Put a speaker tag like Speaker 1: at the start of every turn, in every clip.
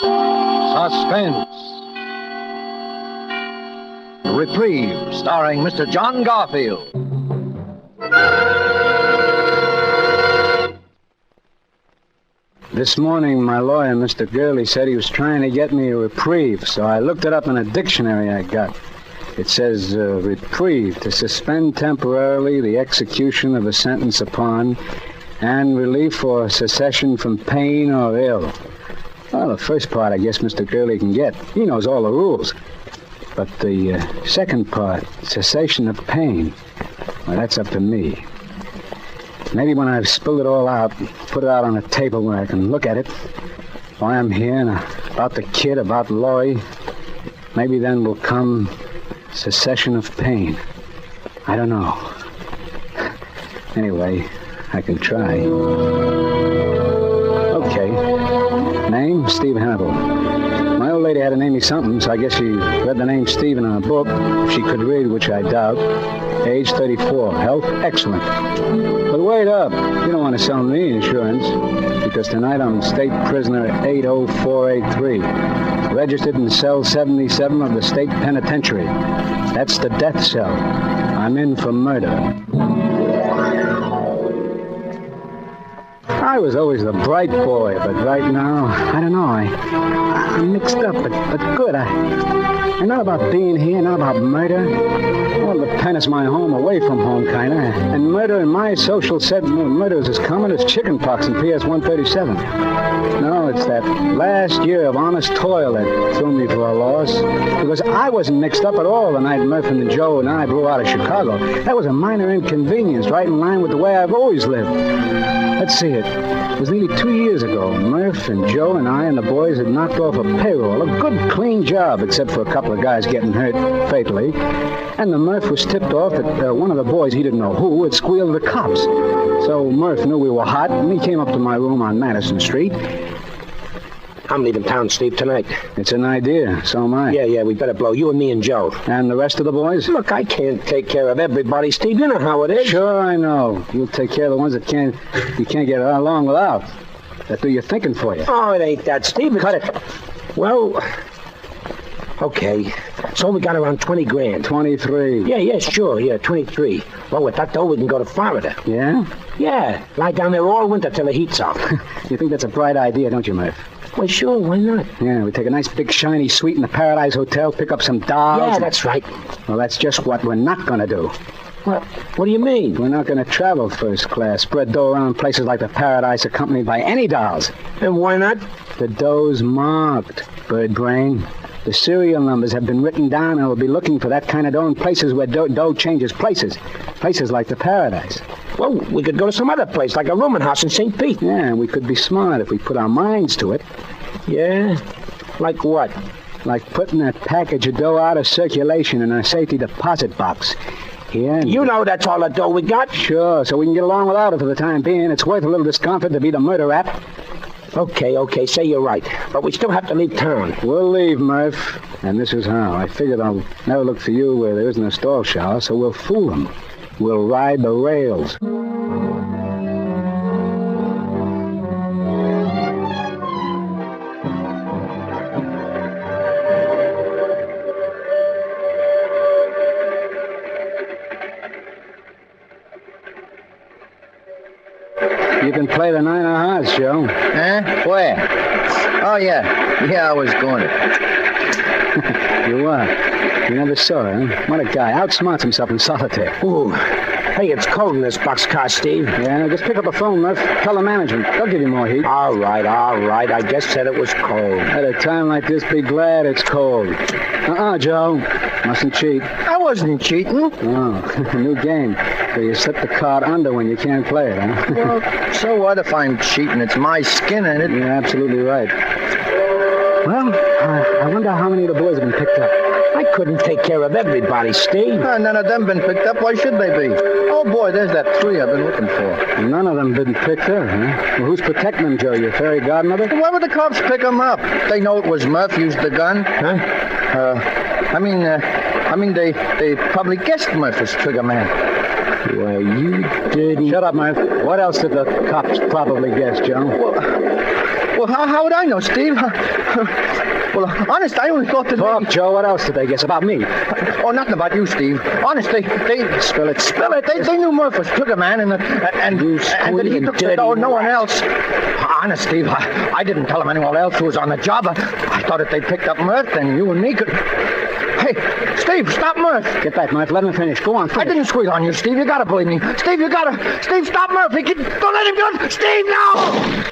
Speaker 1: Suspense. Reprieve, starring Mr. John Garfield.
Speaker 2: This morning, my lawyer, Mr. Gurley, said he was trying to get me a reprieve, so I looked it up in a dictionary I got. It says, reprieve, to suspend temporarily the execution of a sentence upon, and relief or cessation from pain or ill. Well, the first part, I guess Mr. Gurley can get. He knows all the rules. But the second part, cessation of pain, well, that's up to me. Maybe when I've spilled it all out, put it out on a table where I can look at it, why I'm here, and about the kid, about Laurie, maybe then will come cessation of pain. I don't know. Anyway, I can try. Okay. Name, Steve Hannibal. My old lady had to name me something, so I guess she read the name Steve in her book. She could read, which I doubt. Age 34. Health, excellent. But wait up. You don't want to sell me insurance, because tonight I'm state prisoner 80483. Registered in cell 77 of the state penitentiary. That's the death cell. I'm in for murder. I was always the bright boy, but right now, I don't know, I'm mixed up, but good. I'm not about being here, not about murder. Well, the pen is my home, away from home, kind of. And murder in my social set, murder is as common as chickenpox in PS 137. No, it's that last year of honest toil that threw me for a loss. Because I wasn't mixed up at all the night Murph and Joe and I blew out of Chicago. That was a minor inconvenience, right in line with the way I've always lived. Let's see it. It was nearly 2 years ago. Murph and Joe and I and the boys had knocked off a payroll. A good, clean job, except for a couple of guys getting hurt fatally. And the Murph was tipped off that one of the boys, he didn't know who, had squealed the cops. So Murph knew we were hot, and he came up to my room on Madison Street.
Speaker 3: I'm leaving town, Steve, tonight.
Speaker 2: It's an idea. So am I.
Speaker 3: Yeah, we better blow. You and me and Joe.
Speaker 2: And the rest of the boys?
Speaker 3: Look, I can't take care of everybody, Steve. You know how it is.
Speaker 2: Sure, I know. You'll take care of the ones that you can't get along without. That do your thinking for you.
Speaker 3: Oh, it ain't that, Steve. Cut it. Well, okay. So we got around 20 grand.
Speaker 2: 23.
Speaker 3: Yeah, sure. Yeah, 23. Well, with that, though, we can go to Florida.
Speaker 2: Yeah?
Speaker 3: Yeah. Lie down there all winter till the heat's off.
Speaker 2: You think that's a bright idea, don't you, Murph?
Speaker 3: Well, sure, why not?
Speaker 2: Yeah, we take a nice big shiny suite in the Paradise Hotel, pick up some dolls.
Speaker 3: Yeah, that's right.
Speaker 2: Well, that's just what we're not going to do.
Speaker 3: What do you mean?
Speaker 2: We're not going to travel first class, spread dough around places like the Paradise accompanied by any dolls.
Speaker 3: And why not?
Speaker 2: The dough's marked, bird brain. The serial numbers have been written down, and we'll be looking for that kind of dough in places where dough changes places. Places like the Paradise.
Speaker 3: Well, we could go to some other place, like a rooming house in St. Pete.
Speaker 2: Yeah, and we could be smart if we put our minds to it.
Speaker 3: Yeah? Like what?
Speaker 2: Like putting that package of dough out of circulation in a safety deposit box. Here.
Speaker 3: You know that's all the dough we got.
Speaker 2: Sure, so we can get along without it for the time being. It's worth a little discomfort to be the murder rap.
Speaker 3: Okay, say you're right. But we still have to leave town.
Speaker 2: We'll leave, Murph. And this is how. I figured I'll never look for you where there isn't a stall shower, so we'll fool them. We'll ride the rails. You can play the nine of hearts, Joe.
Speaker 4: Huh? Where? Oh, yeah, I was going to.
Speaker 2: You are. You never saw it, huh? What a guy. Outsmarts himself in solitaire.
Speaker 3: Ooh. Hey, it's cold in this boxcar, Steve.
Speaker 2: Yeah, just pick up the phone, Murph. Tell the management. They'll give you more heat.
Speaker 3: All right. I just said it was cold.
Speaker 2: At a time like this, be glad it's cold. Joe. Mustn't cheat.
Speaker 4: I wasn't cheating.
Speaker 2: Oh, new game. So you slip the card under when you can't play it, huh?
Speaker 4: Well, so what if I'm cheating? It's my skin in it.
Speaker 2: You're absolutely right. Well, I wonder how many of the boys have been picked up.
Speaker 3: I couldn't take care of everybody, Steve.
Speaker 4: None of them been picked up. Why should they be? Oh, boy, there's that 3 I've been looking for.
Speaker 2: None of them been picked up, huh? Well, who's protecting them, Joe? Your fairy godmother?
Speaker 4: Why would the cops pick them up? They know it was Murph used the gun.
Speaker 3: Huh?
Speaker 4: They probably guessed Murph was trigger man.
Speaker 2: Why, you dirty... Shut up, Murph. What else did the cops probably guess, Joe?
Speaker 4: Well, how would I know, Steve? Well, honest, I only thought that...
Speaker 2: Talk, Joe. What else did they guess about me?
Speaker 4: Oh, nothing about you, Steve. Honest, they...
Speaker 2: Spill it.
Speaker 4: They knew Murph was trigger man and that he took the dough, no one else. Honest, Steve, I didn't tell them anyone else who was on the job. I thought if they picked up Murph, then you and me could... Hey, Steve, stop Murph.
Speaker 2: Get back, Murph. Let him finish. Go on, finish.
Speaker 4: I didn't squeal on you, Steve. You gotta believe me. Steve, Steve, stop Murph. Don't let him go. Steve, no!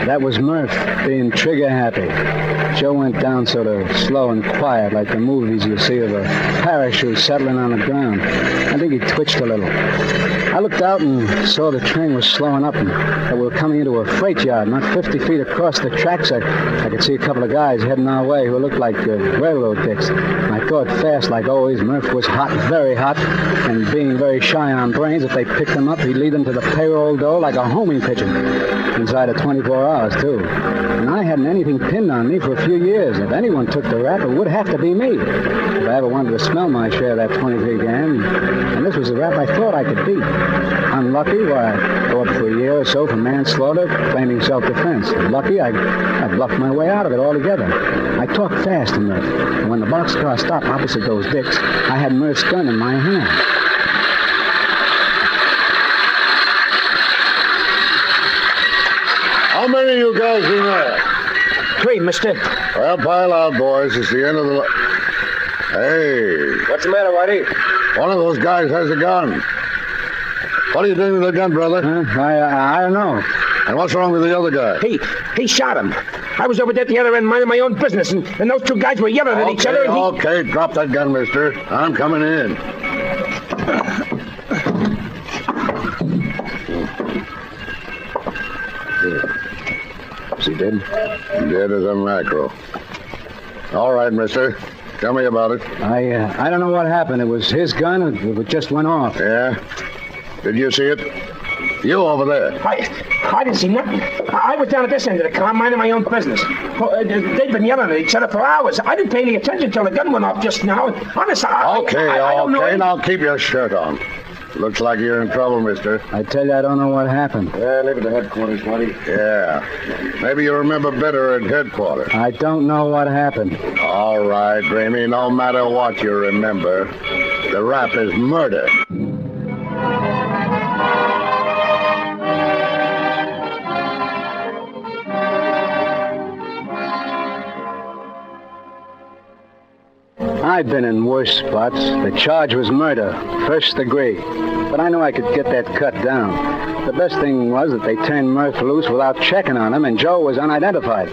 Speaker 2: That was Murph being trigger happy. Joe went down sort of slow and quiet, like the movies you see of a parachute settling on the ground. I think he twitched a little. I looked out and saw the train was slowing up and that we were coming into a freight yard, not 50 feet across the tracks. I could see a couple of guys heading our way who looked like railroad dicks. And I thought fast, like always. Murph was hot, very hot, and being very shy on brains, if they picked him up, he'd lead them to the payroll door like a homing pigeon. Inside of 24 hours, too. And I hadn't anything pinned on me for a few years. If anyone took the rap, it would have to be me. If I ever wanted to smell my share of that 23 grand, and this was the rap I thought I could beat. Unlucky, why, I go up for a year or so for manslaughter, claiming self-defense. Lucky, I bluffed my way out of it altogether. I talked fast to Murph, and when the boxcar stopped opposite those dicks, I had Murph's gun in my hand.
Speaker 5: How many of you guys in there?
Speaker 3: 3, mister.
Speaker 5: Well, pile out, boys. It's the end of the... Hey.
Speaker 3: What's the matter, Whitey?
Speaker 5: One of those guys has a gun. What are you doing with the gun, brother?
Speaker 2: I don't know.
Speaker 5: And what's wrong with the other guy?
Speaker 3: He shot him. I was over there at the other end minding my own business, and those 2 guys were yelling at each other.
Speaker 5: Okay, drop that gun, mister. I'm coming in.
Speaker 2: Is he dead?
Speaker 5: Dead as a mackerel. All right, mister. Tell me about it.
Speaker 2: I don't know what happened. It was his gun. It just went off.
Speaker 5: Yeah? Did you see it? You over there.
Speaker 3: I didn't see nothing. I was down at this end of the car minding my own business. They'd been yelling at each other for hours. I didn't pay any attention till the gun went off just now. Honestly, I don't know.
Speaker 5: Okay, now keep your shirt on. Looks like you're in trouble, mister.
Speaker 2: I tell you, I don't know what happened.
Speaker 5: Yeah, leave it to headquarters, buddy. Yeah. Maybe you remember better at headquarters.
Speaker 2: I don't know what happened.
Speaker 5: All right, Dreamy. No matter what you remember, the rap is murder.
Speaker 2: I've been in worse spots. The charge was murder, first degree. But I knew I could get that cut down. The best thing was that they turned Murph loose without checking on him, and Joe was unidentified.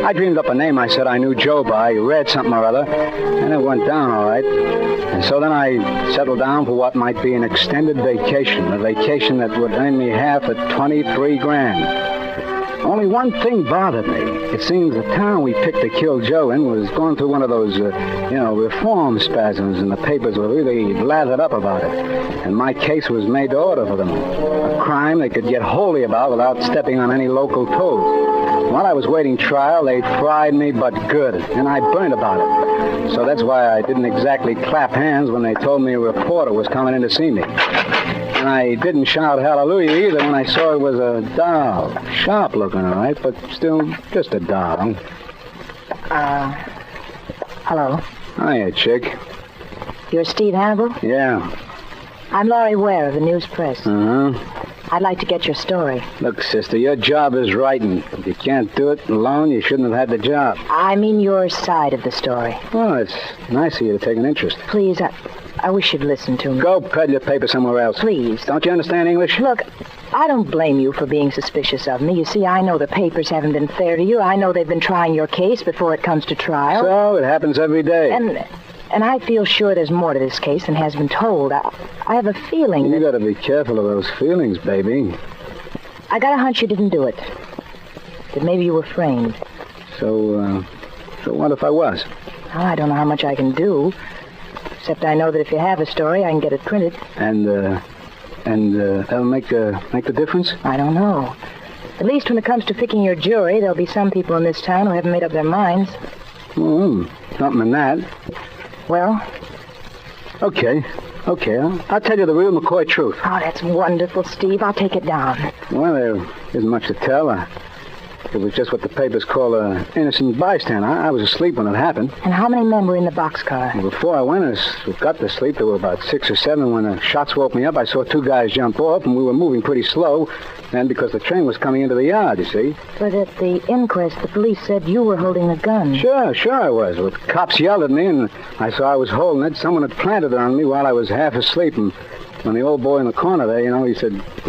Speaker 2: I dreamed up a name I said I knew Joe by, read something or other, and it went down all right. And so then I settled down for what might be an extended vacation, a vacation that would earn me half at 23 grand. Only one thing bothered me. It seems the town we picked to kill Joe in was going through one of those, reform spasms, and the papers were really lathered up about it. And my case was made to order for them. A crime they could get holy about without stepping on any local toes. While I was waiting trial, they fried me but good, and I burned about it. So that's why I didn't exactly clap hands when they told me a reporter was coming in to see me. And I didn't shout hallelujah either when I saw it was a doll. Sharp looking, all right, but still just a doll.
Speaker 6: Hello.
Speaker 2: Hiya, chick.
Speaker 6: You're Steve Hannibal?
Speaker 2: Yeah.
Speaker 6: I'm Laurie Ware of the News Press.
Speaker 2: Uh-huh.
Speaker 6: I'd like to get your story.
Speaker 2: Look, sister, your job is writing. If you can't do it alone, you shouldn't have had the job.
Speaker 6: I mean your side of the story.
Speaker 2: Well, it's nice of you to take an interest.
Speaker 6: Please, I wish you'd listen to me.
Speaker 2: Go peddle your paper somewhere else.
Speaker 6: Please.
Speaker 2: Don't you understand English?
Speaker 6: Look, I don't blame you for being suspicious of me. You see, I know the papers haven't been fair to you. I know they've been trying your case before it comes to trial.
Speaker 2: So, it happens every day.
Speaker 6: And I feel sure there's more to this case than has been told. I have a feeling
Speaker 2: You gotta be careful of those feelings, baby.
Speaker 6: I got a hunch you didn't do it. That maybe you were framed.
Speaker 2: So what if I was?
Speaker 6: Oh, I don't know how much I can do. Except I know that if you have a story, I can get it printed.
Speaker 2: And that'll make the difference?
Speaker 6: I don't know. At least when it comes to picking your jury, there'll be some people in this town who haven't made up their minds.
Speaker 2: Something in that.
Speaker 6: Well,
Speaker 2: Okay. I'll tell you the real McCoy truth.
Speaker 6: Oh, that's wonderful, Steve. I'll take it down.
Speaker 2: Well, there isn't much to tell. It was just what the papers call an innocent bystander. I was asleep when it happened.
Speaker 6: And how many men were in the boxcar?
Speaker 2: Well, before I got to sleep, there were about 6 or 7. When the shots woke me up, I saw 2 guys jump off, and we were moving pretty slow. And because the train was coming into the yard, you see.
Speaker 6: But at the inquest, the police said you were holding the gun.
Speaker 2: Sure I was. The cops yelled at me, and I saw I was holding it. Someone had planted it on me while I was half asleep, and when the old boy in the corner there, he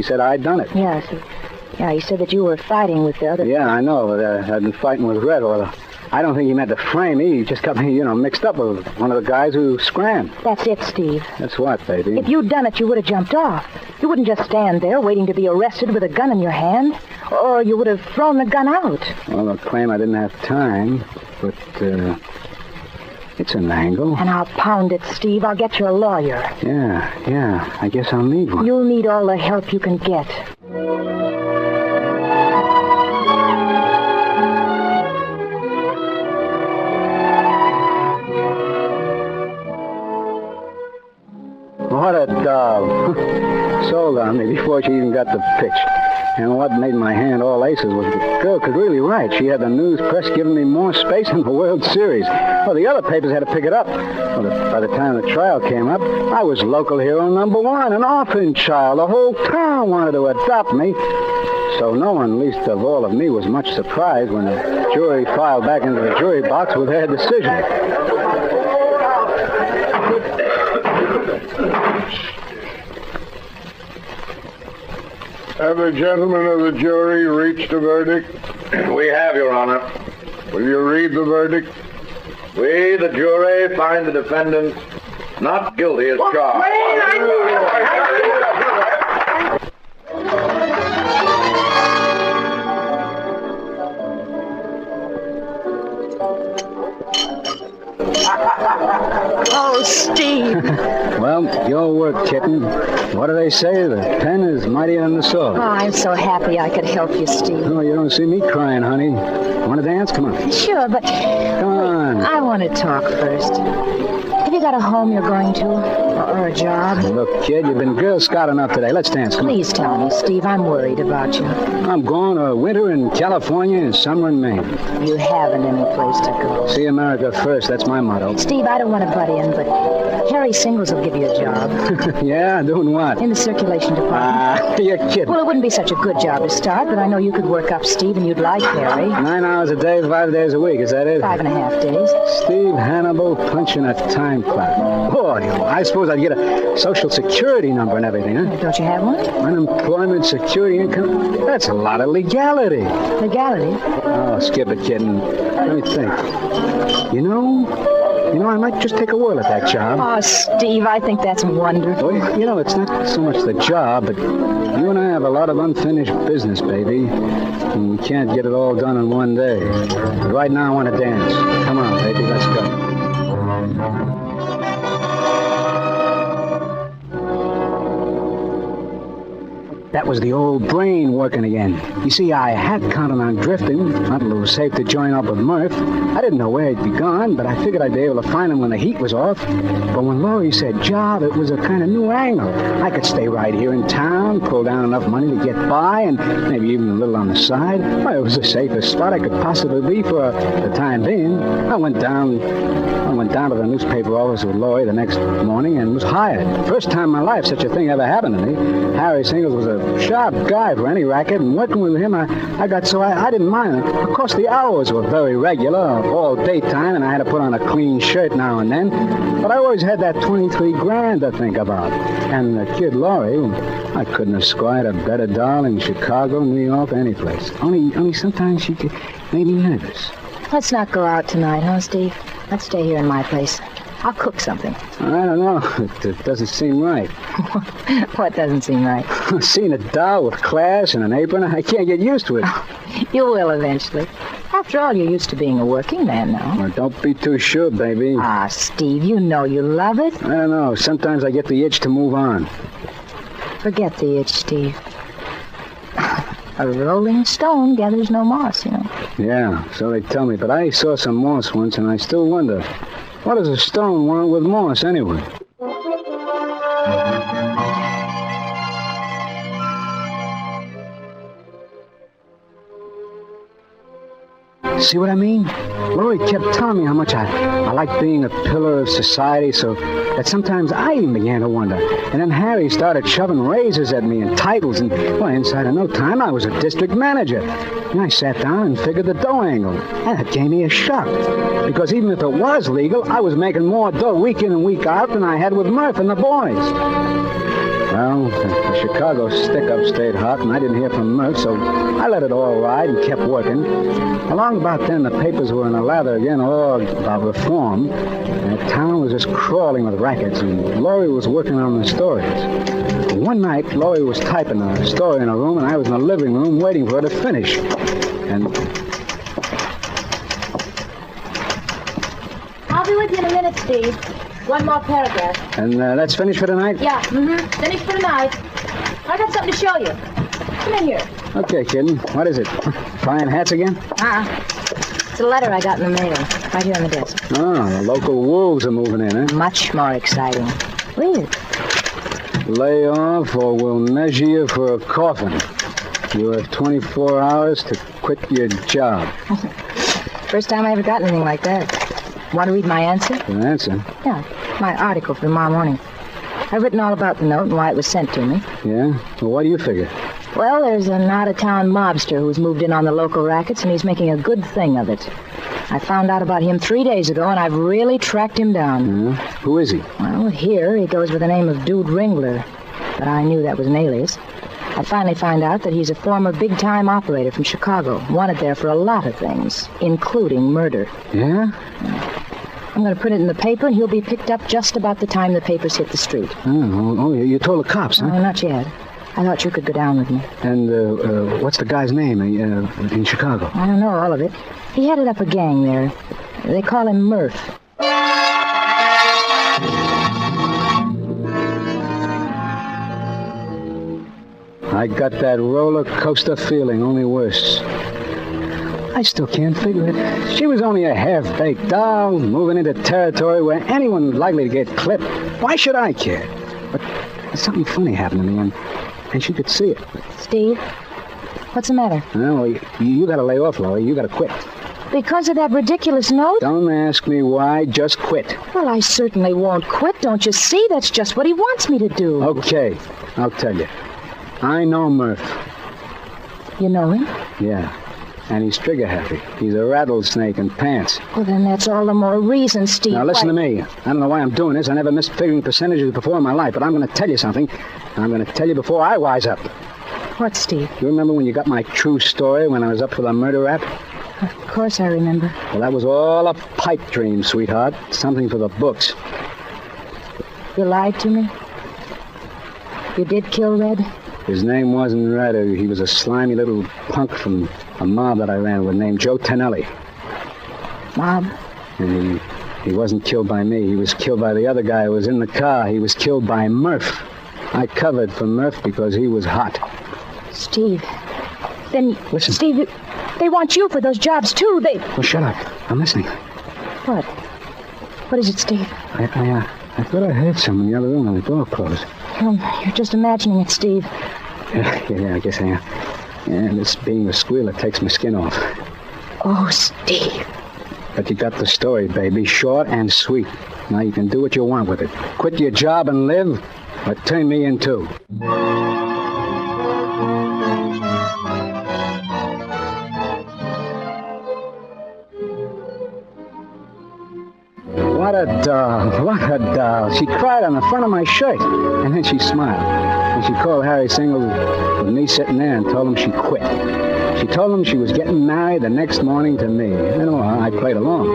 Speaker 2: said I'd done it.
Speaker 6: Yes. Yeah, he said that you were fighting with the other...
Speaker 2: Yeah, I know. I'd been fighting with Red. Well, I don't think he meant to frame me. He just got me, mixed up with one of the guys who scrammed.
Speaker 6: That's it, Steve.
Speaker 2: That's what, baby?
Speaker 6: If you'd done it, you would have jumped off. You wouldn't just stand there waiting to be arrested with a gun in your hand. Or you would have thrown the gun out.
Speaker 2: Well, they'll claim I didn't have time, but, it's an angle.
Speaker 6: And I'll pound it, Steve. I'll get you a lawyer.
Speaker 2: Yeah. I guess I'll need one.
Speaker 6: You'll need all the help you can get.
Speaker 2: What a doll. Sold on me before she even got the pitch. And what made my hand all aces was the girl could really write. She had the news press giving me more space than the World Series. Well, the other papers had to pick it up. Well, by the time the trial came up, I was local hero #1, an orphan child. The whole town wanted to adopt me. So no one, least of all of me, was much surprised when the jury filed back into the jury box with their decision.
Speaker 5: Have the gentlemen of the jury reached a verdict?
Speaker 1: We have, Your Honor.
Speaker 5: Will you read the verdict?
Speaker 1: We, the jury, find the defendant not guilty as charged.
Speaker 6: Oh, Steve.
Speaker 2: Well, your work, kitten. What do they say? The pen is mightier than the sword.
Speaker 6: Oh, I'm so happy I could help you, Steve.
Speaker 2: Oh, you don't see me crying, honey. Want to dance? Come on.
Speaker 6: Sure, but...
Speaker 2: Come on.
Speaker 6: I want to talk first. Have you got a home you're going to? Or a job?
Speaker 2: Look, kid, you've been Girl Scout enough today. Let's dance. Come on.
Speaker 6: Please tell me, Steve. I'm worried about you.
Speaker 2: I'm going to winter in California and summer in Maine.
Speaker 6: You haven't any place to go.
Speaker 2: See America first. That's my motto.
Speaker 6: Steve, I don't want to butt in, but Harry Singles will give you a job.
Speaker 2: Yeah? Doing what?
Speaker 6: In the circulation department.
Speaker 2: You're kidding.
Speaker 6: Well, it wouldn't be such a good job to start, but I know you could work up Steve and you'd like Harry.
Speaker 2: 9 hours a day, 5 days a week. Is that it?
Speaker 6: 5.5 days.
Speaker 2: Steve Hannibal punching a time clock. Boy, I suppose I'd get a Social Security number and everything, huh?
Speaker 6: Don't you have one?
Speaker 2: Unemployment, security, income. That's a lot of legality.
Speaker 6: Legality?
Speaker 2: Oh, skip it, kitten. Let me think. You know, I might just take a whirl at that job.
Speaker 6: Oh, Steve, I think that's wonderful.
Speaker 2: Well, it's not so much the job, but you and I have a lot of unfinished business, baby. And we can't get it all done in one day. But right now, I want to dance. Come on, baby, let's go. That was the old brain working again. You see, I had counted on drifting until it was safe to join up with Murph. I didn't know where he'd be gone, but I figured I'd be able to find him when the heat was off. But when Laurie said job, it was a kind of new angle. I could stay right here in town, pull down enough money to get by, and maybe even a little on the side. Well, it was the safest spot I could possibly be for the time being. I went down to the newspaper office with Laurie the next morning and was hired. First time in my life such a thing ever happened to me. Harry Singles was a sharp guy for any racket, and working with him, I got so I didn't mind. Of course, the hours were very regular, all daytime, and I had to put on a clean shirt now and then. But I always had that 23 grand to think about. And the kid Laurie, I couldn't have squired a better doll in Chicago, New York, any place. Only sometimes she made me nervous.
Speaker 6: Let's not go out tonight, huh, Steve? Let's stay here in my place. I'll cook something.
Speaker 2: I don't know. It doesn't seem right.
Speaker 6: What doesn't seem right?
Speaker 2: Seeing a doll with class and an apron, I can't get used to it.
Speaker 6: Oh, you will eventually. After all, you're used to being a working man now.
Speaker 2: Well, don't be too sure, baby.
Speaker 6: Ah, Steve, you know you love it.
Speaker 2: I don't know. Sometimes I get the itch to move on.
Speaker 6: Forget the itch, Steve. A rolling stone gathers no moss, you know.
Speaker 2: Yeah, so they tell me. But I saw some moss once, and I still wonder, what does a stone want with moss anyway? See what I mean? Laurie kept telling me how much I liked being a pillar of society, so that sometimes I even began to wonder. And then Harry started shoving raises at me and titles, and, well, inside of no time, I was a district manager. And I sat down and figured the dough angle. And it gave me a shock. Because even if it was legal, I was making more dough week in and week out than I had with Murph and the boys. Well, the Chicago stick-up stayed hot, and I didn't hear from Murph, so I let it all ride and kept working. Along about then, the papers were in a lather again, all about reform. And the town was just crawling with rackets, and Laurie was working on the stories. One night, Laurie was typing a story in a room, and I was in the living room waiting for her to finish. And...
Speaker 7: I'll be with you in a minute, Steve. One more paragraph.
Speaker 2: And that's finished for tonight?
Speaker 7: Yeah, finished for tonight. I got something to show you. Come in here.
Speaker 2: Okay, kid. What is it? Flying hats again?
Speaker 6: It's a letter I got in the mail, right here on the desk.
Speaker 2: Oh, the local wolves are moving in, eh?
Speaker 6: Much more exciting. Read it.
Speaker 2: Lay off or we'll measure you for a coffin. You have 24 hours to quit your job.
Speaker 6: First time I ever got anything like that. Want to read my answer?
Speaker 2: Your answer?
Speaker 6: Yeah, my article for tomorrow morning. I've written all about the note and why it was sent to me.
Speaker 2: Yeah? Well, what do you figure?
Speaker 6: Well, there's an out-of-town mobster who's moved in on the local rackets, and he's making a good thing of it. I found out about him 3 days ago, and I've really tracked him down.
Speaker 2: Yeah? Who is he?
Speaker 6: Well, here he goes with the name of Dude Ringler, but I knew that was an alias. I finally find out that he's a former big-time operator from Chicago, wanted there for a lot of things, including murder.
Speaker 2: Yeah?
Speaker 6: I'm going to print it in the paper, and he'll be picked up just about the time the papers hit the street.
Speaker 2: Oh, you told the cops, huh?
Speaker 6: No, not yet. I thought you could go down with me.
Speaker 2: And what's the guy's name in Chicago?
Speaker 6: I don't know all of it. He headed up a gang there. They call him Murph.
Speaker 2: I got that roller coaster feeling, only worse. I still can't figure it. She was only a half-baked doll, moving into territory where anyone was likely to get clipped. Why should I care? But something funny happened to me, and she could see it.
Speaker 6: Steve, what's the matter?
Speaker 2: Well, you gotta lay off, Laurie. You gotta quit.
Speaker 6: Because of that ridiculous note?
Speaker 2: Don't ask me why, just quit.
Speaker 6: Well, I certainly won't quit, don't you see? That's just what he wants me to do.
Speaker 2: Okay, I'll tell you. I know Murph.
Speaker 6: You know him?
Speaker 2: Yeah. And he's trigger-happy. He's a rattlesnake in pants.
Speaker 6: Well, then that's all the more reason, Steve.
Speaker 2: Now, listen to me. I don't know why I'm doing this. I never missed figuring percentages before in my life, but I'm going to tell you something. I'm going to tell you before I wise up.
Speaker 6: What, Steve?
Speaker 2: You remember when you got my true story when I was up for the murder rap?
Speaker 6: Of course I remember.
Speaker 2: Well, that was all a pipe dream, sweetheart. Something for the books.
Speaker 6: You lied to me? You did kill Red?
Speaker 2: His name wasn't Red. He was a slimy little punk from a mob that I ran with named Joe Tonelli.
Speaker 6: Mob?
Speaker 2: And he wasn't killed by me. He was killed by the other guy who was in the car. He was killed by Murph. I covered for Murph because he was hot.
Speaker 6: Steve, then...
Speaker 2: Listen.
Speaker 6: Steve, they want you for those jobs, too.
Speaker 2: Well, shut up. I'm listening.
Speaker 6: What? What is it, Steve?
Speaker 2: I thought I heard someone in the other room when the door closed.
Speaker 6: You're just imagining it, Steve.
Speaker 2: Yeah, I guess I am. Yeah, this being a squealer takes my skin off.
Speaker 6: Oh, Steve.
Speaker 2: But you got the story, baby. Short and sweet. Now you can do what you want with it. Quit your job and live, or turn me in too. What a doll. What a doll. She cried on the front of my shirt, and then she smiled. And she called Harry Singles with me sitting there and told him she quit. She told him she was getting married the next morning to me. And I played along.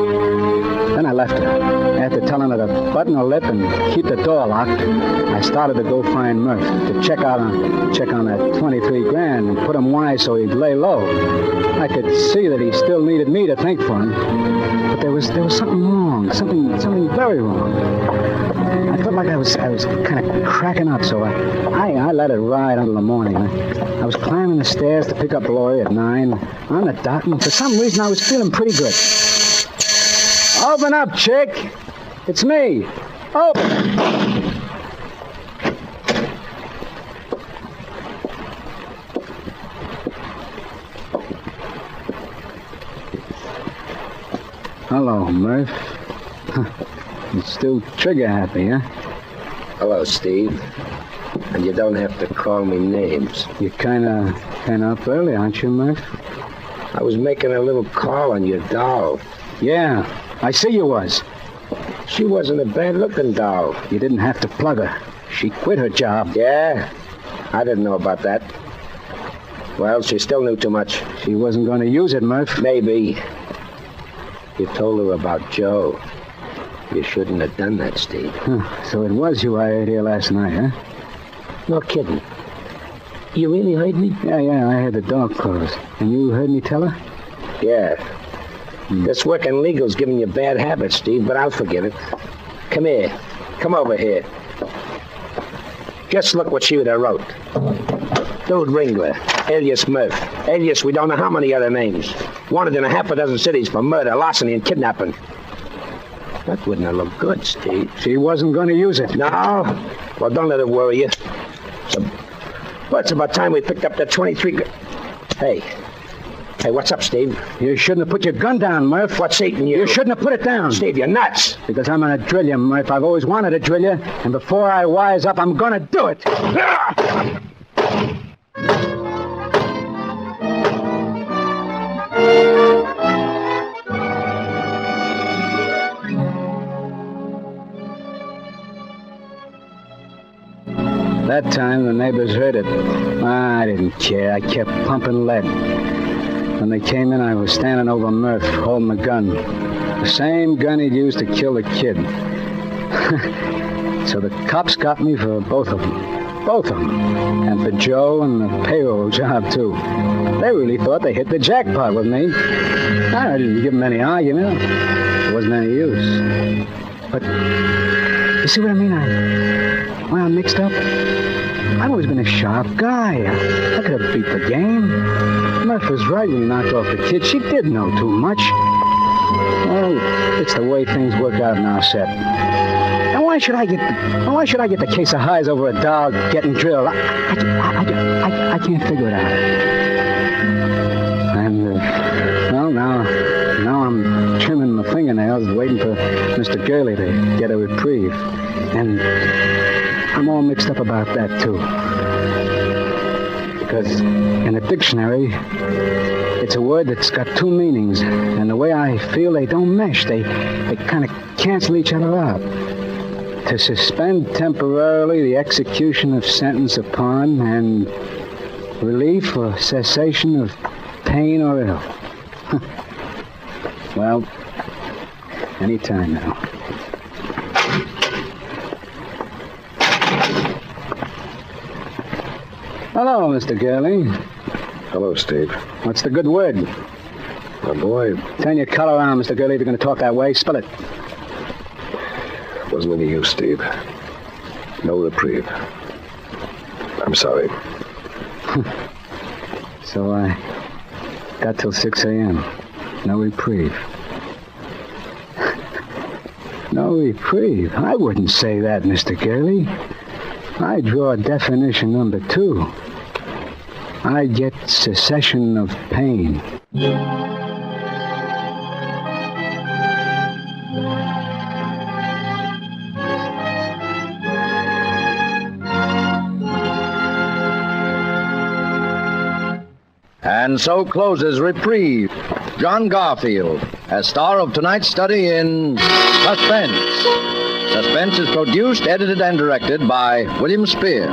Speaker 2: Then I left her. After telling her to button her lip and keep the door locked, I started to go find Murph to check on that 23 grand and put him wise so he'd lay low. I could see that he still needed me to think for him. But there was something wrong, something very wrong. I felt like I was kind of cracking up, so I let it ride until the morning. I was climbing the stairs to pick up Laurie at 9 on the dot, and for some reason I was feeling pretty good. Open up, chick. It's me. Open. Hello, Murph. You're still trigger happy, huh?
Speaker 3: Hello, Steve. And you don't have to call me names.
Speaker 2: You're kind of up early, aren't you, Murph?
Speaker 3: I was making a little call on your doll.
Speaker 2: Yeah, I see you was.
Speaker 3: She wasn't a bad-looking doll.
Speaker 2: You didn't have to plug her. She quit her job.
Speaker 3: Yeah? I didn't know about that. Well, she still knew too much.
Speaker 2: She wasn't going to use it, Murph.
Speaker 3: Maybe. You told her about Joe. You shouldn't have done that, Steve.
Speaker 2: So it was you I heard here last night, huh?
Speaker 3: No kidding. You really heard me?
Speaker 2: Yeah, I heard the door close. And you heard me tell her?
Speaker 3: Yeah. This working legal's giving you bad habits, Steve, but I'll forgive it. Come here. Come over here. Just look what she would have wrote. Dude Ringler, alias Murph, alias we don't know how many other names. Wanted in a half a dozen cities for murder, larceny, and kidnapping. That wouldn't have looked good, Steve.
Speaker 2: She wasn't going to use it.
Speaker 3: No? Well, don't let it worry you. Well, it's about time we picked up that 23... Hey, what's up, Steve?
Speaker 2: You shouldn't have put your gun down, Murph.
Speaker 3: What's eating you?
Speaker 2: You shouldn't have put it down.
Speaker 3: Steve, you're nuts.
Speaker 2: Because I'm going to drill you, Murph. I've always wanted to drill you, and before I wise up, I'm going to do it. That time, the neighbors heard it. I didn't care. I kept pumping lead. When they came in, I was standing over Murph, holding the gun. The same gun he'd used to kill the kid. So the cops got me for both of them. Both of them. And for Joe and the payroll job, too. They really thought they hit the jackpot with me. I didn't give them any argument. There wasn't any use. But, you see what I mean? When I'm mixed up, I've always been a sharp guy. I could have beat the game. Murph was right when he knocked off the kid. She did know too much. Well, it's the way things work out in our set. And why should I get the case of highs over a dog getting drilled? I can't figure it out. And now I'm trimming my fingernails, waiting for Mr. Gurley to get a reprieve. And I'm all mixed up about that, too. Because in the dictionary, it's a word that's got two meanings. And the way I feel, they don't mesh. They kind of cancel each other out. To suspend temporarily the execution of sentence upon and relief or cessation of pain or ill. Well, anytime now. Hello, Mr. Gurley.
Speaker 5: Hello, Steve.
Speaker 2: What's the good word?
Speaker 5: My boy.
Speaker 2: Turn your collar around, Mr. Gurley, if you're going to talk that way. Spill it.
Speaker 5: Wasn't any use, Steve. No reprieve. I'm sorry.
Speaker 2: So I got till 6 a.m. No reprieve. No reprieve? I wouldn't say that, Mr. Gurley. I draw definition number 2. I get cessation of pain.
Speaker 4: And so closes Reprieve. John Garfield, as star of tonight's study in Suspense. Suspense is produced, edited, and directed by William Spear.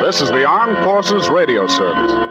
Speaker 8: This is the Armed Forces Radio Service.